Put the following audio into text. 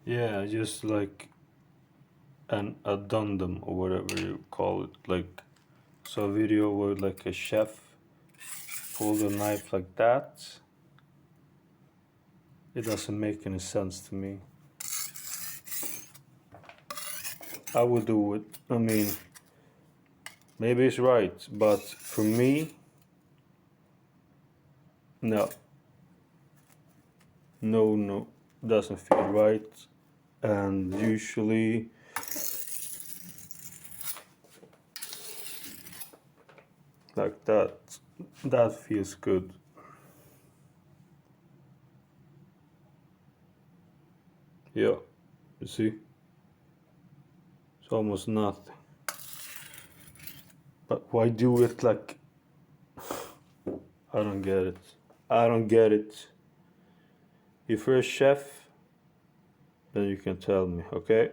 Yeah, just like an addendum or whatever you call it. Like, so a video where like a chef pull the knife like that. It doesn't make any sense to me. I would do it. I mean, maybe it's right, but for me, no. No, doesn't feel right. And usually, like that feels good. Yeah, you see? It's almost nothing. But why do it like... I don't get it. I don't get it. If you're a chef, then you can tell me, okay?